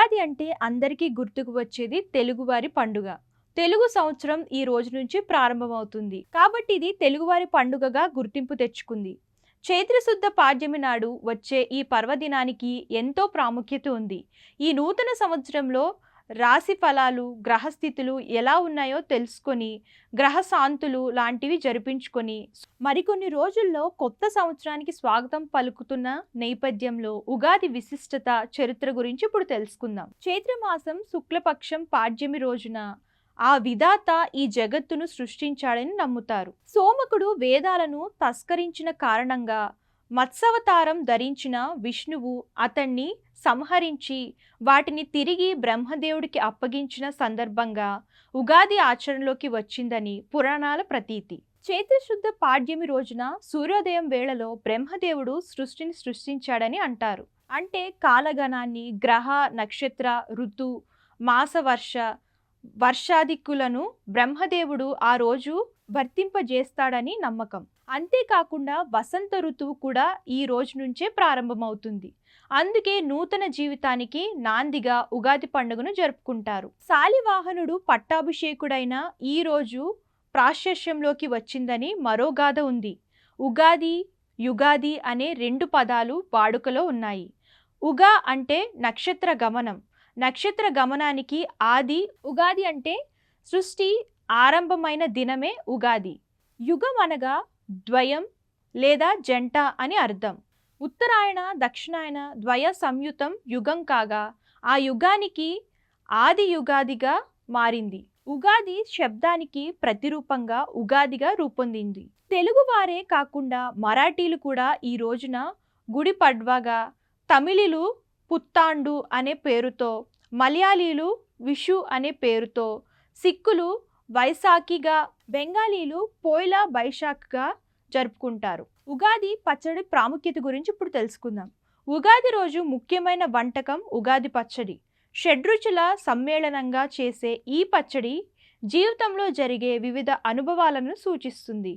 ఉగాది అంటే అందరికీ గుర్తుకు వచ్చేది తెలుగువారి పండుగ. తెలుగు సంవత్సరం ఈ రోజు నుంచి ప్రారంభమవుతుంది. కాబట్టి ఇది తెలుగువారి పండుగగా గుర్తింపు తెచ్చుకుంది. చైత్రశుద్ధ పాడ్యమి నాడు వచ్చే ఈ పర్వదినానికి ఎంతో ప్రాముఖ్యత ఉంది. ఈ నూతన సంవత్సరంలో రాశి ఫలాలు, గ్రహస్థితులు ఎలా ఉన్నాయో తెలుసుకొని, గ్రహ శాంతులు లాంటివి జరిపించుకొని, మరికొన్ని రోజుల్లో కొత్త సంవత్సరానికి స్వాగతం పలుకుతున్న నేపథ్యంలో ఉగాది విశిష్టత, చరిత్ర గురించి ఇప్పుడు తెలుసుకుందాం. చైత్రమాసం శుక్లపక్షం పాడ్యమి రోజున ఆ విధాత ఈ జగత్తును సృష్టించాడని నమ్ముతారు. సోమకుడు వేదాలను తస్కరించిన కారణంగా మత్స్యావతారం ధరించిన విష్ణువు అతన్ని సంహరించి వాటిని తిరిగి బ్రహ్మదేవుడికి అప్పగించిన సందర్భంగా ఉగాది ఆచరణలోకి వచ్చిందని పురాణాల ప్రతీతి. చైత్రశుద్ధ పాడ్యమి రోజున సూర్యోదయం వేళలో బ్రహ్మదేవుడు సృష్టిని సృష్టించాడని అంటారు. అంటే కాలగణాన్ని, గ్రహ, నక్షత్ర, ఋతు, మాస, వర్షాదిక్కులను బ్రహ్మదేవుడు ఆ రోజు వర్తింపజేస్తాడని నమ్మకం. అంతేకాకుండా వసంత ఋతువు కూడా ఈ రోజు నుంచే ప్రారంభమవుతుంది. అందుకే నూతన జీవితానికి నాందిగా ఉగాది పండుగను జరుపుకుంటారు. శాలివాహనుడు పట్టాభిషేకుడైన ఈ రోజు ప్రాశస్యంలోకి వచ్చిందని మరో గాథ ఉంది. ఉగాది, యుగాది అనే రెండు పదాలు వాడుకలో ఉన్నాయి. ఉగా అంటే నక్షత్ర గమనం. నక్షత్ర గమనానికి ఆది. ఉగాది అంటే సృష్టి ఆరంభమైన దినమే ఉగాది. యుగం అనగా ద్వయం లేదా జంట అని అర్థం. ఉత్తరాయణ, దక్షిణాయన ద్వయ సంయుతం యుగం కాగా ఆ యుగానికి ఆది యుగాదిగా మారింది. ఉగాది శబ్దానికి ప్రతిరూపంగా ఉగాదిగా రూపొందింది. తెలుగువారే కాకుండా మరాఠీలు కూడా ఈ రోజున గుడి పడ్వాగా, తమిళులు పుత్తాండు అనే పేరుతో, మలయాళీలు విషు అనే పేరుతో, సిక్కులు వైశాఖిగా, బెంగాలీలు పోయిలా బైశాఖ్గా జరుపుకుంటారు. ఉగాది పచ్చడి ప్రాముఖ్యత గురించి ఇప్పుడు తెలుసుకుందాం. ఉగాది రోజు ముఖ్యమైన వంటకం ఉగాది పచ్చడి. షడ్రుచుల సమ్మేళనంగా చేసే ఈ పచ్చడి జీవితంలో జరిగే వివిధ అనుభవాలను సూచిస్తుంది.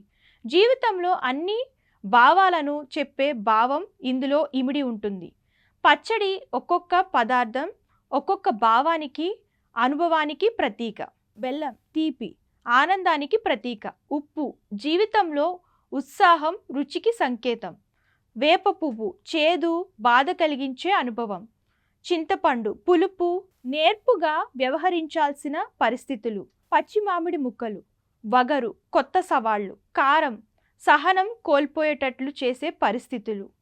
జీవితంలో అన్ని భావాలను చెప్పే భావం ఇందులో ఇమిడి ఉంటుంది. పచ్చడి ఒక్కొక్క పదార్థం ఒక్కొక్క భావానికి, అనుభవానికి ప్రతీక. బెల్లం తీపి, ఆనందానికి ప్రతీక. ఉప్పు జీవితంలో ఉత్సాహం, రుచికి సంకేతం. వేప పువ్వు చేదు, బాధ కలిగించే అనుభవం. చింతపండు పులుపు, నేర్పుగా వ్యవహరించాల్సిన పరిస్థితులు. పచ్చి మామిడి ముక్కలు వగరు, కొత్త సవాళ్లు. కారం సహనం కోల్పోయేటట్లు చేసే పరిస్థితులు.